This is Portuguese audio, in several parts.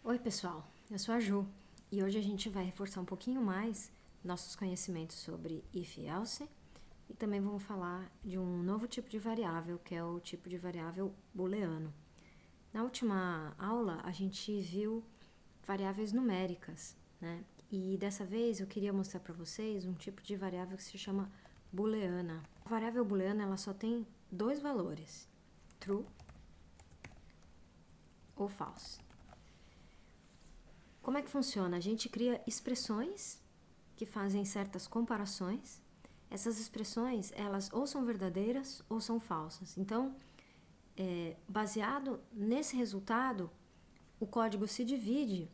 Oi pessoal, eu sou a Ju e hoje a gente vai reforçar um pouquinho mais nossos conhecimentos sobre if e else e também vamos falar de um novo tipo de variável, que é o tipo de variável booleano. Na última aula a gente viu variáveis numéricas, né? E dessa vez eu queria mostrar para vocês um tipo de variável que se chama booleana. A variável booleana ela só tem dois valores, true ou false. Como é que funciona? A gente cria expressões que fazem certas comparações. Essas expressões, elas ou são verdadeiras ou são falsas. Então, baseado nesse resultado, o código se divide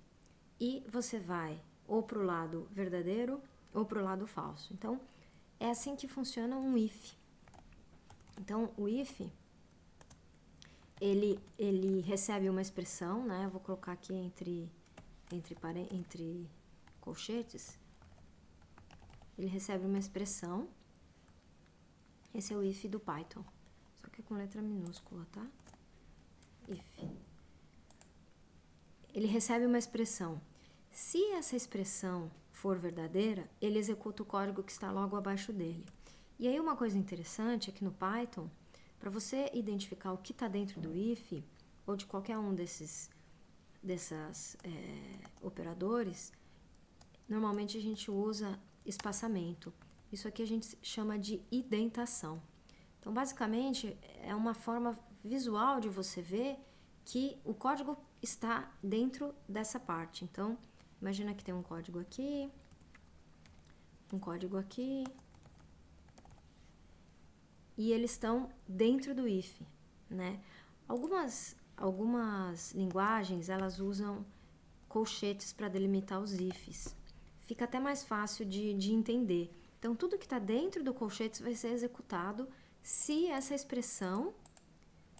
e você vai ou para o lado verdadeiro ou para o lado falso. Então, é assim que funciona um if. Então, o if, ele recebe uma expressão, né? Eu vou colocar aqui entre colchetes. Ele recebe uma expressão. Esse é o if do Python. Só que com letra minúscula, tá? If. Ele recebe uma expressão. Se essa expressão for verdadeira, ele executa o código que está logo abaixo dele. E aí uma coisa interessante é que no Python, para você identificar o que está dentro do if, ou de qualquer um desses operadores, normalmente a gente usa espaçamento. Isso aqui a gente chama de indentação. Então, basicamente, é uma forma visual de você ver que o código está dentro dessa parte. Então, imagina que tem um código aqui, e eles estão dentro do if, né? Algumas linguagens, elas usam colchetes para delimitar os ifs. Fica até mais fácil de entender. Então, tudo que está dentro do colchete vai ser executado se essa expressão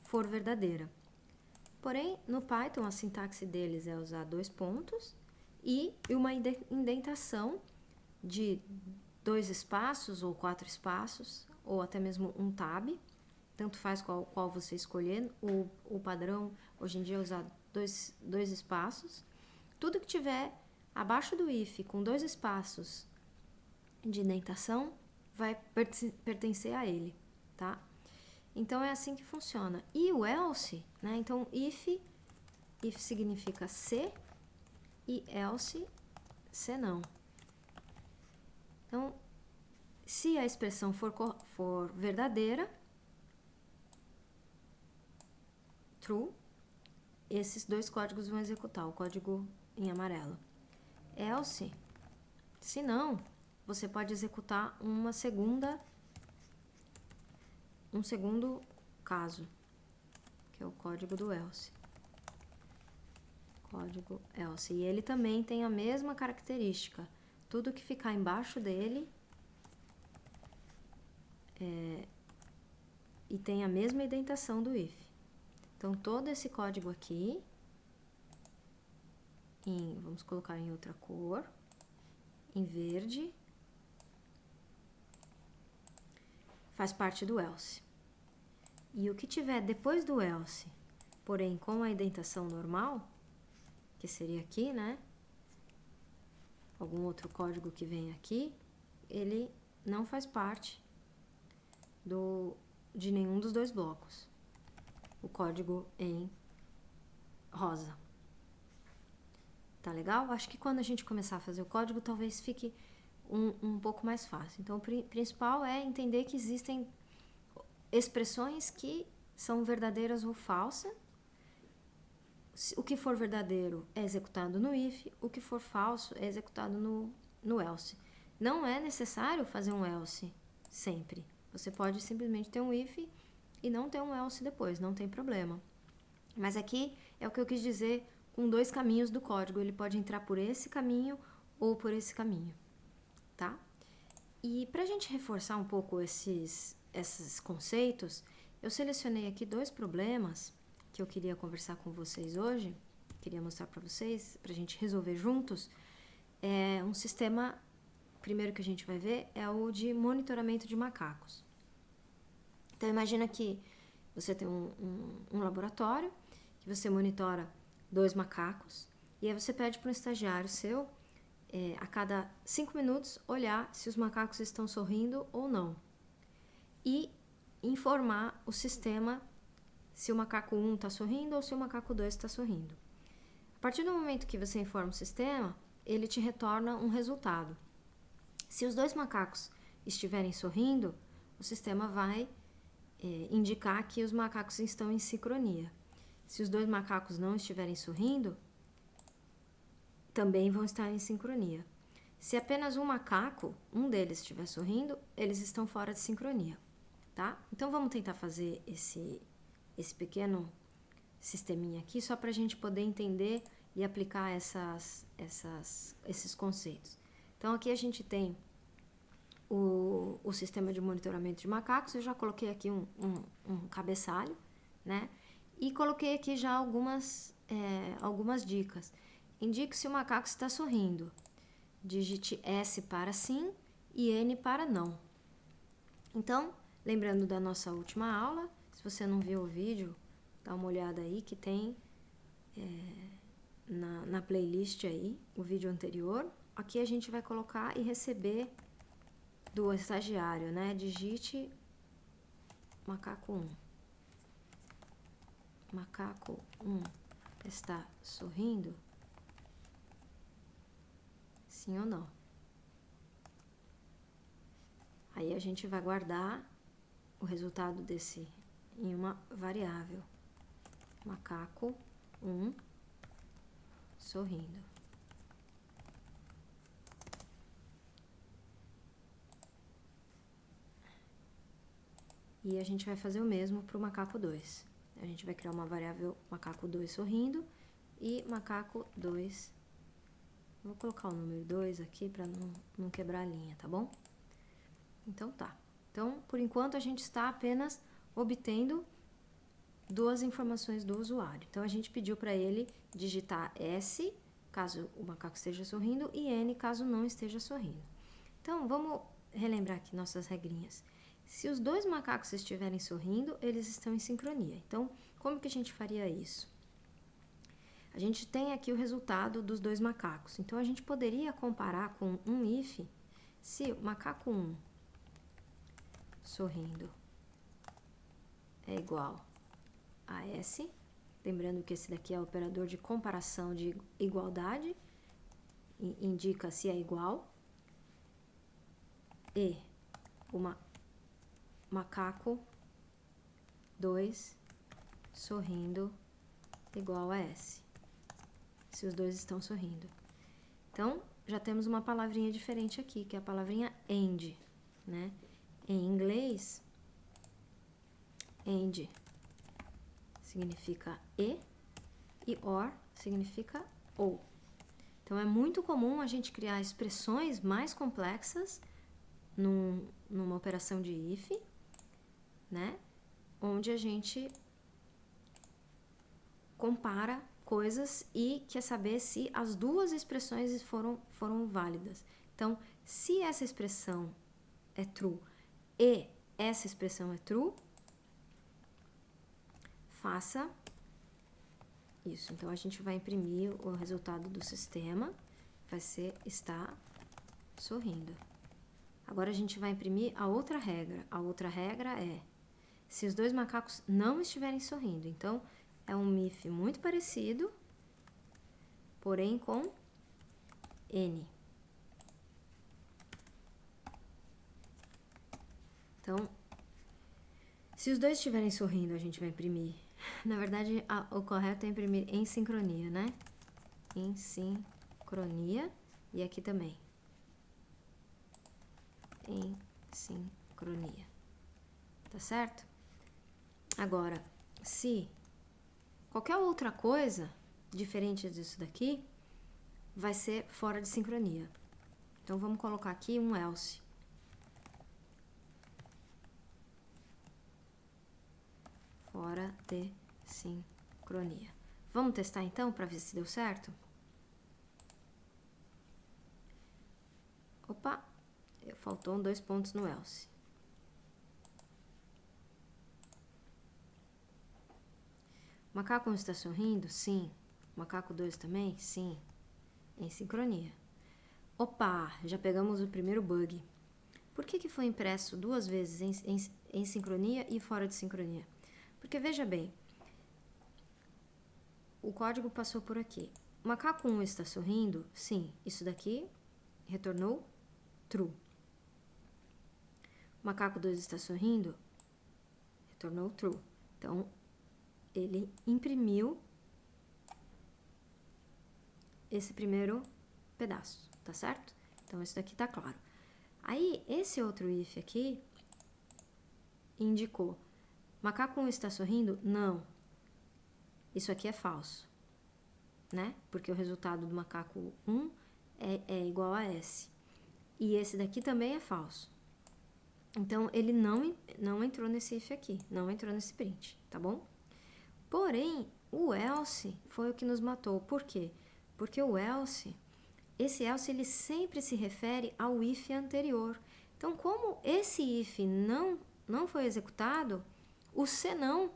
for verdadeira. Porém, no Python, a sintaxe deles é usar dois pontos e uma indentação de 2 espaços ou 4 espaços, ou até mesmo um tab. Tanto faz qual você escolher. O padrão, hoje em dia, é usar dois espaços. Tudo que tiver abaixo do if, com 2 espaços de indentação, vai pertencer a ele, tá? Então, é assim que funciona. E o else, né? Então, if significa se e else, se não. Então, se a expressão for verdadeira, true, esses dois códigos vão executar, o código em amarelo. Else, se não, você pode executar um segundo caso, que é o código do else. Código else. E ele também tem a mesma característica. Tudo que ficar embaixo dele e tem a mesma indentação do if. Então, todo esse código aqui, vamos colocar em outra cor, em verde, faz parte do else. E o que tiver depois do else, porém com a indentação normal, que seria aqui, né? Algum outro código que vem aqui, ele não faz parte de nenhum dos dois blocos. O código em rosa. Tá legal? Acho que quando a gente começar a fazer o código, talvez fique um pouco mais fácil. Então, o principal é entender que existem expressões que são verdadeiras ou falsas. O que for verdadeiro é executado no if, o que for falso é executado no else. Não é necessário fazer um else sempre. Você pode simplesmente ter um if e não ter um else depois, não tem problema. Mas aqui é o que eu quis dizer com 2 caminhos do código. Ele pode entrar por esse caminho ou por esse caminho, tá? E para a gente reforçar um pouco esses conceitos, eu selecionei aqui 2 problemas que eu queria conversar com vocês hoje, queria mostrar para vocês, para a gente resolver juntos. É um sistema, primeiro que a gente vai ver, é o de monitoramento de macacos. Então, imagina que você tem um laboratório, que você monitora 2 macacos, E aí você pede para um estagiário seu, a cada 5 minutos, olhar se os macacos estão sorrindo ou não. E informar o sistema se o macaco 1 está sorrindo ou se o macaco 2 está sorrindo. A partir do momento que você informa o sistema, ele te retorna um resultado. Se os 2 macacos estiverem sorrindo, o sistema vai indicar que os macacos estão em sincronia. Se os 2 macacos não estiverem sorrindo, também vão estar em sincronia. Se apenas um macaco, um deles estiver sorrindo, eles estão fora de sincronia, tá? Então vamos tentar fazer esse pequeno sisteminha aqui, só para a gente poder entender e aplicar esses conceitos. Então aqui a gente tem o sistema de monitoramento de macacos. Eu já coloquei aqui um cabeçalho, né? E coloquei aqui já algumas dicas. Indique se o macaco está sorrindo. Digite S para sim e N para não. Então, lembrando da nossa última aula, se você não viu o vídeo, dá uma olhada aí que tem na playlist aí, o vídeo anterior. Aqui a gente vai colocar e receber do estagiário, né? Digite macaco 1. Macaco 1 está sorrindo? Sim ou não? Aí a gente vai guardar o resultado desse em uma variável. Macaco 1 sorrindo. E a gente vai fazer o mesmo para o macaco 2. A gente vai criar uma variável macaco 2 sorrindo e macaco 2. Vou colocar o número 2 aqui para não quebrar a linha, tá bom? Então tá. Então, por enquanto, a gente está apenas obtendo 2 informações do usuário. Então, a gente pediu para ele digitar S, caso o macaco esteja sorrindo, e N, caso não esteja sorrindo. Então, vamos relembrar aqui nossas regrinhas. Se os 2 macacos estiverem sorrindo, eles estão em sincronia. Então, como que a gente faria isso? A gente tem aqui o resultado dos 2 macacos. Então, a gente poderia comparar com um if se o macaco 1 sorrindo é igual a S. Lembrando que esse daqui é o operador de comparação de igualdade. Indica se é igual. E o macaco 2 sorrindo igual a S. Se os 2 estão sorrindo. Então, já temos uma palavrinha diferente aqui, que é a palavrinha and, né? Em inglês, and significa e or significa ou. Então, é muito comum a gente criar expressões mais complexas numa operação de if, né? Onde a gente compara coisas e quer saber se as 2 expressões foram válidas. Então, se essa expressão é true e essa expressão é true, faça isso. Então, a gente vai imprimir o resultado do sistema, vai ser está sorrindo. Agora, a gente vai imprimir a outra regra. A outra regra é se os 2 macacos não estiverem sorrindo. Então, é um if muito parecido, porém com N. Então, se os 2 estiverem sorrindo, a gente vai imprimir. Na verdade, o correto é imprimir em sincronia, né? Em sincronia. E aqui também. Em sincronia. Tá certo? Agora, se qualquer outra coisa diferente disso daqui, vai ser fora de sincronia. Então, vamos colocar aqui um else. Fora de sincronia. Vamos testar então para ver se deu certo? Opa, faltou 2 pontos no else. O macaco está sorrindo? Sim. Macaco 2 também? Sim, em sincronia. Opa, já pegamos o primeiro bug. Por que foi impresso duas vezes em sincronia e fora de sincronia? Porque veja bem, o código passou por aqui. Macaco 1 está sorrindo? Sim, isso daqui retornou true. Macaco 2 está sorrindo? Retornou true. Então, ele imprimiu esse primeiro pedaço, tá certo? Então, isso daqui tá claro. Aí, esse outro if aqui indicou, macaco 1 está sorrindo? Não. Isso aqui é falso, né? Porque o resultado do macaco 1 é igual a S. E esse daqui também é falso. Então, ele não entrou nesse if aqui, não entrou nesse print, tá bom? Porém, o else foi o que nos matou. Por quê? Porque o else, esse else, ele sempre se refere ao if anterior. Então, como esse if não foi executado, o senão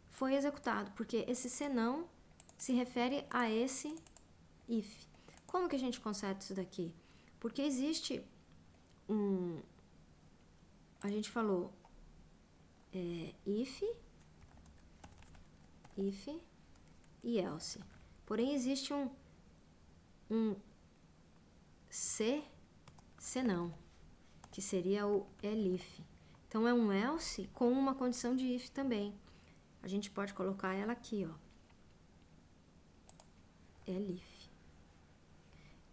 foi executado, porque esse senão se refere a esse if. Como que a gente conserta isso daqui? Porque existe a gente falou if e else. Porém, existe um senão, que seria o elif. Então, é um else com uma condição de if também. A gente pode colocar ela aqui, ó. Elif.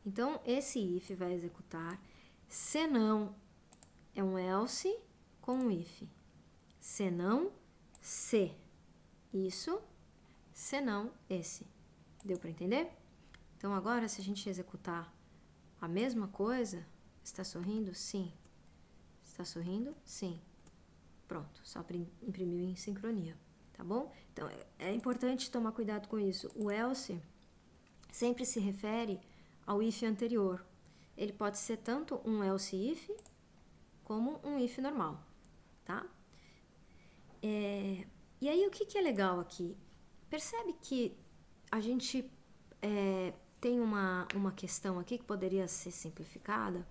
Então, esse if vai executar. Senão é um else com um if. Senão, se. Isso. Senão, esse. Deu para entender? Então, agora, se a gente executar a mesma coisa, está sorrindo? Sim. Está sorrindo? Sim. Pronto, só imprimiu em sincronia, tá bom? Então, é importante tomar cuidado com isso. O else sempre se refere ao if anterior. Ele pode ser tanto um else if, como um if normal, tá? E aí, o que é legal aqui? Percebe que a gente tem uma questão aqui que poderia ser simplificada,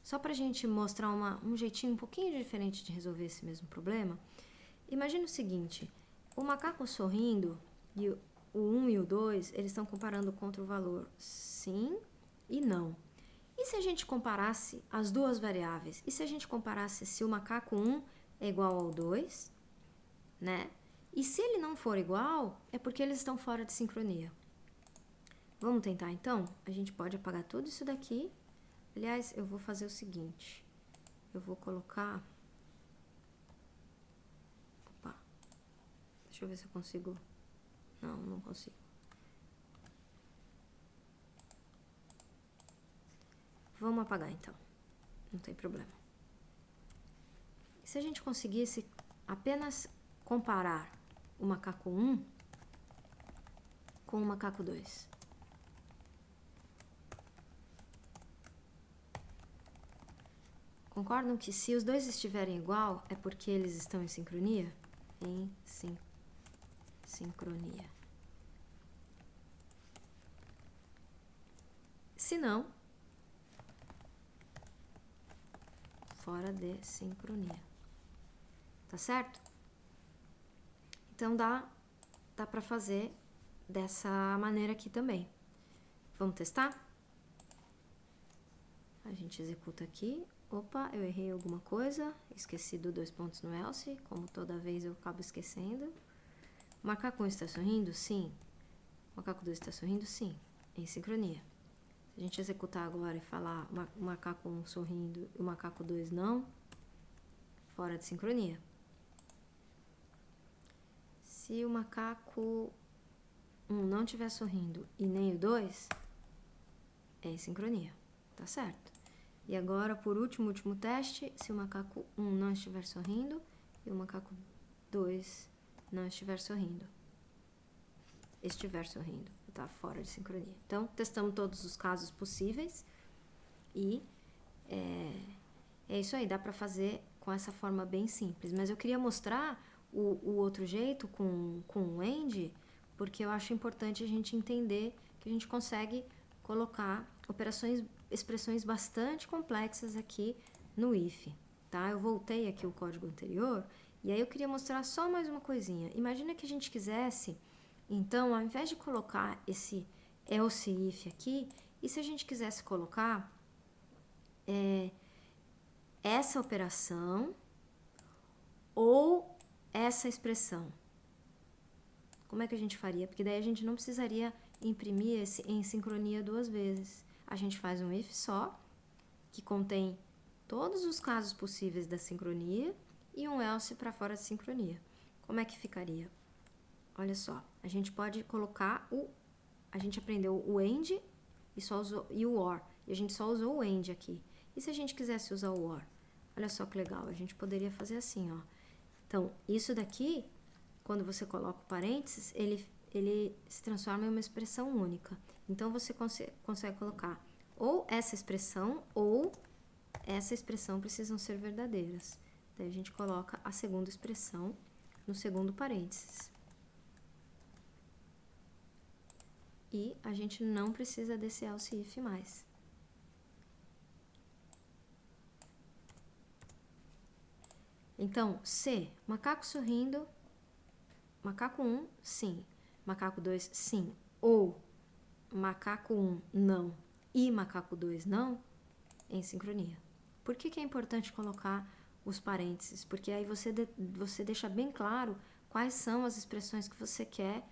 só para a gente mostrar um jeitinho um pouquinho diferente de resolver esse mesmo problema. Imagina o seguinte, o macaco sorrindo e o 1 e o 2, eles estão comparando contra o valor sim e não. E se a gente comparasse as duas variáveis? E se a gente comparasse se o macaco 1 é igual ao 2, né? E se ele não for igual, é porque eles estão fora de sincronia. Vamos tentar então? A gente pode apagar tudo isso daqui. Aliás, eu vou fazer o seguinte. Eu vou colocar... Opa. Deixa eu ver se eu consigo... Não consigo. Vamos apagar então. Não tem problema. Se a gente conseguisse apenas comparar o macaco 1 com o macaco 2. Concordam que se os dois estiverem igual, é porque eles estão em sincronia? Em sincronia. Se não, fora de sincronia. Tá certo? Então, dá para fazer dessa maneira aqui também. Vamos testar? A gente executa aqui. Opa, eu errei alguma coisa. Esqueci do 2 pontos no else, como toda vez eu acabo esquecendo. O macaco 1 está sorrindo? Sim. O macaco 2 está sorrindo? Sim. Em sincronia. Se a gente executar agora e falar o macaco 1 sorrindo e o macaco 2 não, fora de sincronia. Se o macaco 1 não estiver sorrindo e nem o 2, é em sincronia, tá certo? E agora, por último teste, se o macaco 1 não estiver sorrindo e o macaco 2 não estiver sorrindo. Tá fora de sincronia. Então, testamos todos os casos possíveis e é isso aí, dá para fazer com essa forma bem simples. Mas eu queria mostrar o outro jeito com o end, porque eu acho importante a gente entender que a gente consegue colocar expressões bastante complexas aqui no if, tá? Eu voltei aqui o código anterior e aí eu queria mostrar só mais uma coisinha. Imagina que a gente quisesse, então, ao invés de colocar esse else if aqui, e se a gente quisesse colocar essa operação ou essa expressão? Como é que a gente faria? Porque daí a gente não precisaria imprimir esse em sincronia duas vezes. A gente faz um if só, que contém todos os casos possíveis da sincronia, e um else para fora de sincronia. Como é que ficaria? Olha só, a gente pode colocar a gente aprendeu o AND e o OR, e a gente só usou o AND aqui. E se a gente quisesse usar o OR? Olha só que legal, a gente poderia fazer assim, ó. Então, isso daqui, quando você coloca o parênteses, ele se transforma em uma expressão única. Então, você consegue colocar ou essa expressão ou essa expressão precisam ser verdadeiras. Daí a gente coloca a segunda expressão no segundo parênteses. E a gente não precisa desse else if mais. Então, se macaco sorrindo, macaco 1, sim. Macaco 2, sim. Ou macaco 1, não. E macaco 2, não, em sincronia. Por que é importante colocar os parênteses? Porque aí você deixa bem claro quais são as expressões que você quer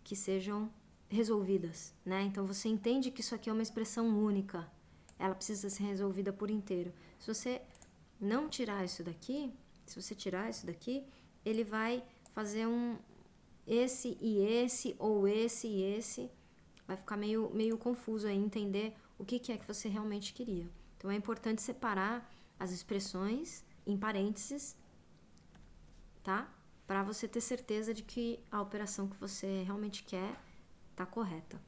que sejam resolvidas, né? Então, você entende que isso aqui é uma expressão única. Ela precisa ser resolvida por inteiro. Se você não tirar isso daqui, se você tirar isso daqui, ele vai fazer esse e esse, ou esse e esse. Vai ficar meio confuso aí entender o que é que você realmente queria. Então, é importante separar as expressões em parênteses, tá? Para você ter certeza de que a operação que você realmente quer está correta.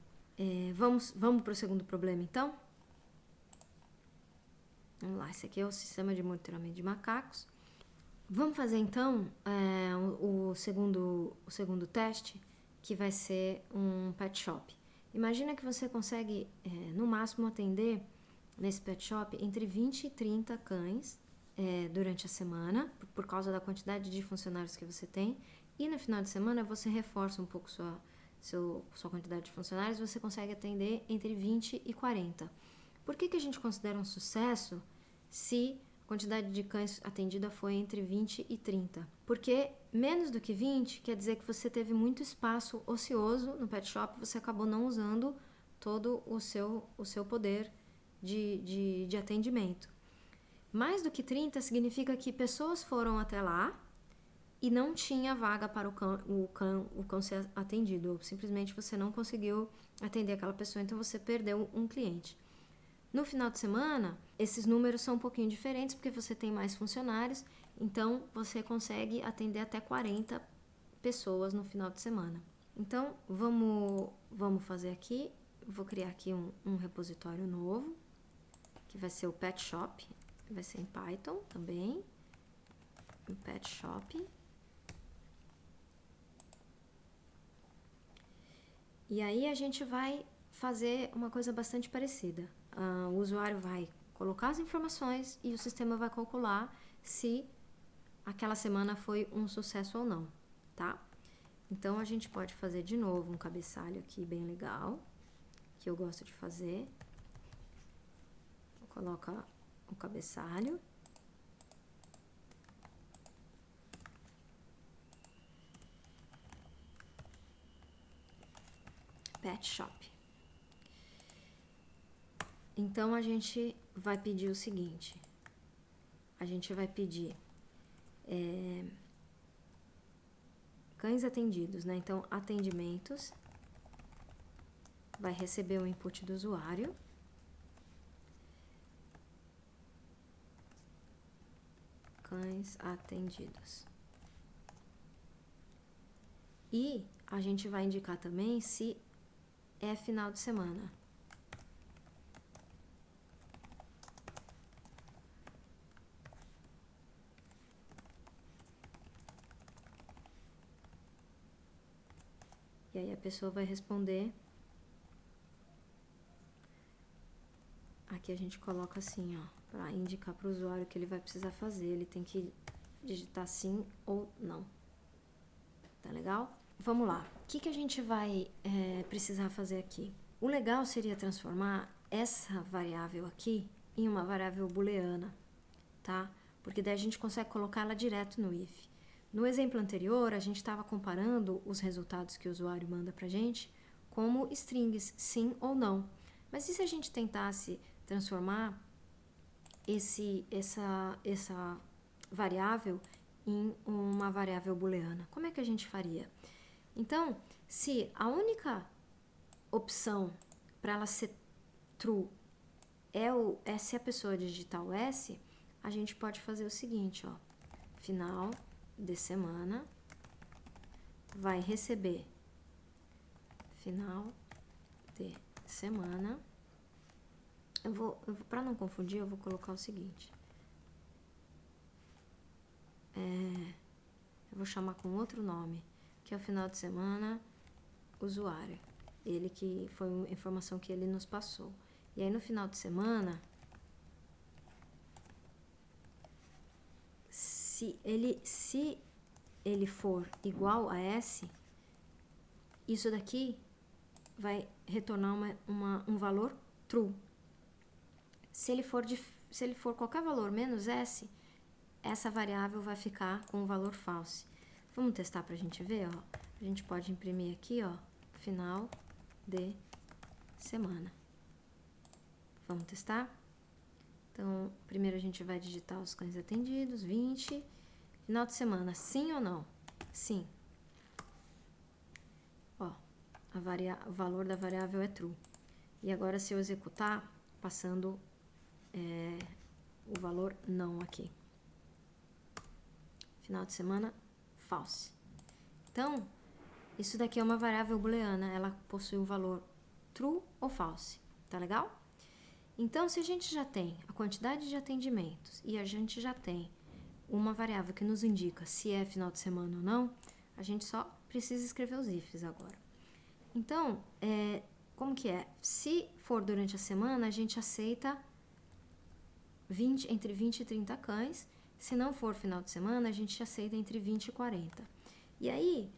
Vamos para o segundo problema, então? Vamos lá, esse aqui é o sistema de monitoramento de macacos. Vamos fazer, então, o segundo teste, que vai ser um pet shop. Imagina que você consegue, no máximo, atender nesse pet shop entre 20 e 30 cães durante a semana, por causa da quantidade de funcionários que você tem. E no final de semana você reforça um pouco sua quantidade de funcionários, você consegue atender entre 20 e 40. Por que a gente considera um sucesso se a quantidade de cães atendida foi entre 20 e 30? Porque menos do que 20 quer dizer que você teve muito espaço ocioso no pet shop, você acabou não usando todo o seu poder de atendimento. Mais do que 30 significa que pessoas foram até lá e não tinha vaga para o cão ser atendido, ou simplesmente você não conseguiu atender aquela pessoa, então você perdeu um cliente. No final de semana, esses números são um pouquinho diferentes, porque você tem mais funcionários, então você consegue atender até 40 pessoas no final de semana. Então, vamos fazer aqui, vou criar aqui um repositório novo, que vai ser o Pet Shop, vai ser em Python também, um Pet Shop. E aí a gente vai fazer uma coisa bastante parecida. O usuário vai colocar as informações e o sistema vai calcular se aquela semana foi um sucesso ou não, tá? Então, a gente pode fazer de novo um cabeçalho aqui bem legal, que eu gosto de fazer. Coloca o cabeçalho. Pet Shop. Então, a gente vai pedir o seguinte. A gente vai pedir cães atendidos, né? Então, atendimentos. Vai receber o input do usuário. Cães atendidos. E a gente vai indicar também se é final de semana. E aí a pessoa vai responder. Aqui a gente coloca assim, ó, para indicar para o usuário o que ele vai precisar fazer. Ele tem que digitar sim ou não. Tá legal? Vamos lá. O que a gente vai precisar fazer aqui? O legal seria transformar essa variável aqui em uma variável booleana, tá? Porque daí a gente consegue colocar ela direto no if. No exemplo anterior, a gente estava comparando os resultados que o usuário manda pra gente como strings, sim ou não. Mas e se a gente tentasse transformar essa variável em uma variável booleana? Como é que a gente faria? Então, se a única opção para ela ser true é se a pessoa digitar o S, a gente pode fazer o seguinte, ó, final de semana vai receber final de semana. Para não confundir, eu vou colocar o seguinte. Eu vou chamar com outro nome, que é o final de semana usuário. Ele que foi uma informação que ele nos passou. E aí no final de semana, se ele for igual a S, isso daqui vai retornar um valor true. Se ele for qualquer valor menos S, essa variável vai ficar com o valor false. Vamos testar para a gente ver, ó. A gente pode imprimir aqui, ó, final de semana. Vamos testar? Então, primeiro a gente vai digitar os cães atendidos, 20. Final de semana, sim ou não? Sim. Ó, o valor da variável é true. E agora, se eu executar, passando o valor não aqui. Final de semana, false. Então, isso daqui é uma variável booleana, ela possui um valor true ou false, tá legal? Então, se a gente já tem a quantidade de atendimentos e a gente já tem uma variável que nos indica se é final de semana ou não, a gente só precisa escrever os ifs agora. Então, como que é? Se for durante a semana, a gente aceita entre 20 e 30 cães. Se não for final de semana, a gente aceita entre 20 e 40. E aí,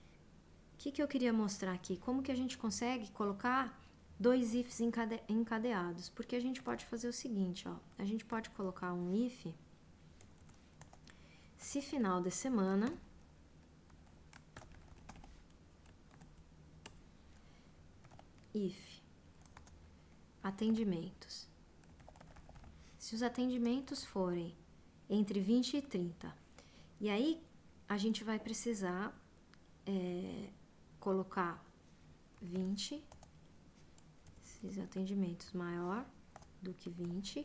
o que eu queria mostrar aqui? Como que a gente consegue colocar dois ifs encadeados? Porque a gente pode fazer o seguinte, ó. A gente pode colocar um if, se final de semana if atendimentos. Se os atendimentos forem entre 20 e 30, e aí a gente vai precisar colocar 20, esses atendimentos maior do que 20,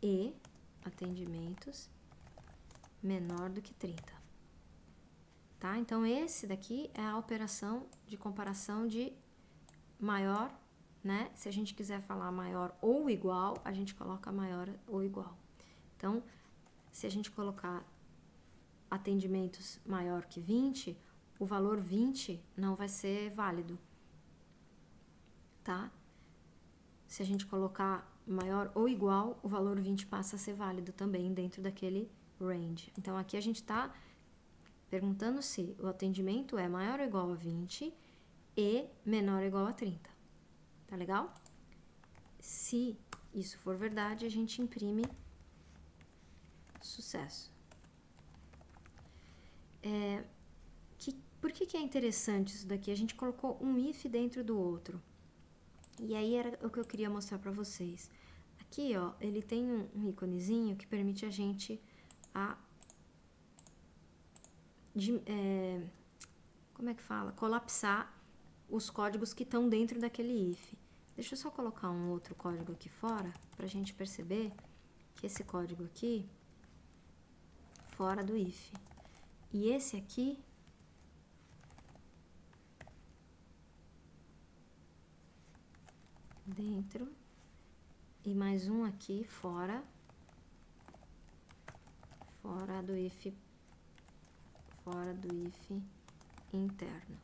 e atendimentos menor do que 30. Tá? Então, esse daqui é a operação de comparação de maior, né? Se a gente quiser falar maior ou igual, a gente coloca maior ou igual. Então, se a gente colocar atendimentos maior que 20, o valor 20 não vai ser válido, tá? Se a gente colocar maior ou igual, o valor 20 passa a ser válido também dentro daquele range. Então, aqui a gente está perguntando se o atendimento é maior ou igual a 20 e menor ou igual a 30. Tá legal? Se isso for verdade, a gente imprime sucesso. Por que é interessante isso daqui? A gente colocou um if dentro do outro. E aí era o que eu queria mostrar para vocês. Aqui, ó, ele tem um íconezinho que permite a gente como é que fala? Colapsar os códigos que estão dentro daquele if. Deixa eu só colocar um outro código aqui fora para a gente perceber que esse código aqui fora do if. E esse aqui dentro e mais um aqui fora do if interno.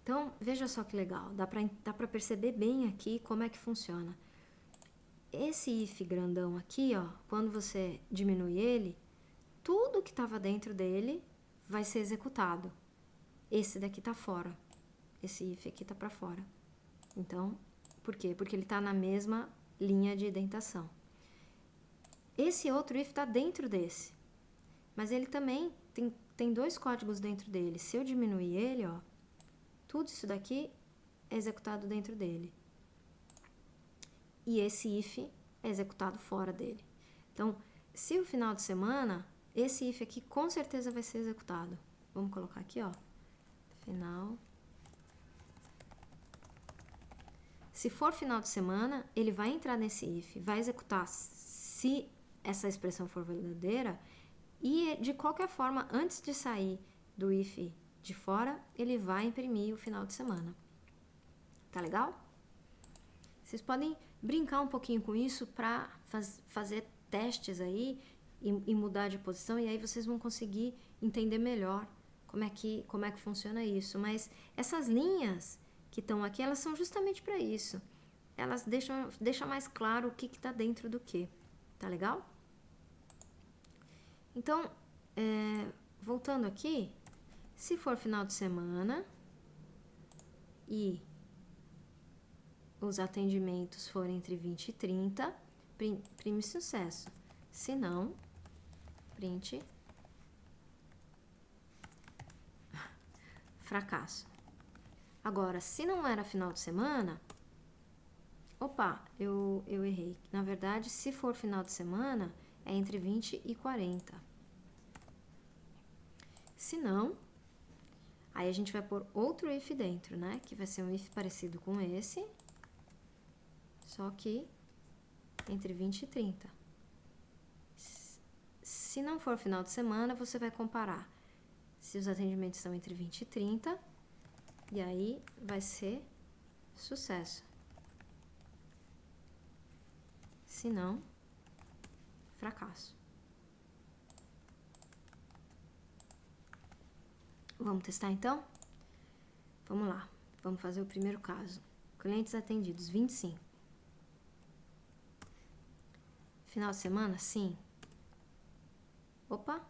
Então, veja só que legal, dá pra perceber bem aqui como é que funciona. Esse if grandão aqui, ó, quando você diminui ele, tudo que estava dentro dele vai ser executado. Esse daqui tá fora. Esse if aqui tá para fora. Então, por quê? Porque ele tá na mesma linha de indentação. Esse outro if tá dentro desse. Mas ele também tem dois códigos dentro dele. Se eu diminuir ele, ó, tudo isso daqui é executado dentro dele. E esse if é executado fora dele. Então, se o final de semana, esse if aqui com certeza vai ser executado. Vamos colocar aqui, ó. Final. Se for final de semana, ele vai entrar nesse if, vai executar se essa expressão for verdadeira e, de qualquer forma, antes de sair do if de fora, ele vai imprimir o final de semana. Tá legal? Vocês podem brincar um pouquinho com isso para fazer testes aí e mudar de posição, e aí vocês vão conseguir entender melhor como é que funciona isso. Mas essas linhas que estão aqui, elas são justamente para isso. Elas deixam mais claro o que está dentro do que. Tá legal? Então, voltando aqui, se for final de semana e os atendimentos forem entre 20 e 30, print sucesso. Se não, print fracasso. Agora, se não era final de semana, opa, eu errei. Na verdade, se for final de semana, é entre 20 e 40. Se não, aí a gente vai pôr outro if dentro, né? Que vai ser um if parecido com esse, só que entre 20 e 30. Se não for final de semana, você vai comparar se os atendimentos estão entre 20 e 30, e aí vai ser sucesso. Se não, fracasso. Vamos testar então? Vamos lá, vamos fazer o primeiro caso. Clientes atendidos, 25. Final de semana? Sim. Opa!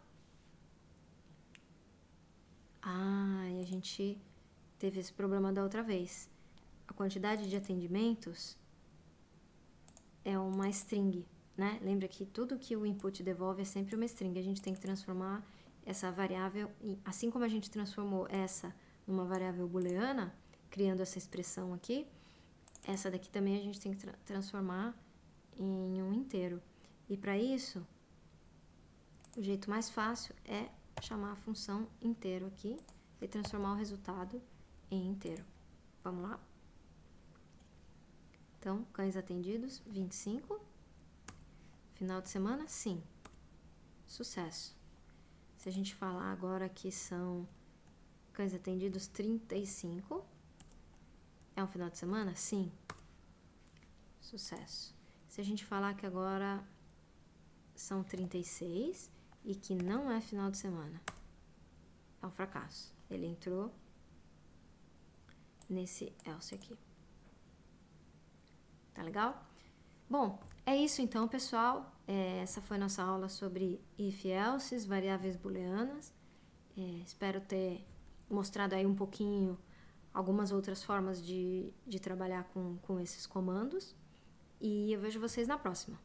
Ah, e a gente teve esse problema da outra vez. A quantidade de atendimentos é uma string, né? Lembra que tudo que o input devolve é sempre uma string. A gente tem que transformar essa variável, assim como a gente transformou essa numa variável booleana, criando essa expressão aqui, essa daqui também a gente tem que transformar em um inteiro. E para isso, o jeito mais fácil é chamar a função inteiro aqui e transformar o resultado em inteiro. Vamos lá? Então, cães atendidos, 25. Final de semana, sim. Sucesso. Se a gente falar agora que são cães atendidos 35, é um final de semana? Sim. Sucesso. Se a gente falar que agora são 36 e que não é final de semana, é um fracasso. Ele entrou nesse else aqui. Tá legal? Bom, é isso então, pessoal. Essa foi nossa aula sobre if elses, variáveis booleanas. Espero ter mostrado aí um pouquinho algumas outras formas de trabalhar com esses comandos. E eu vejo vocês na próxima.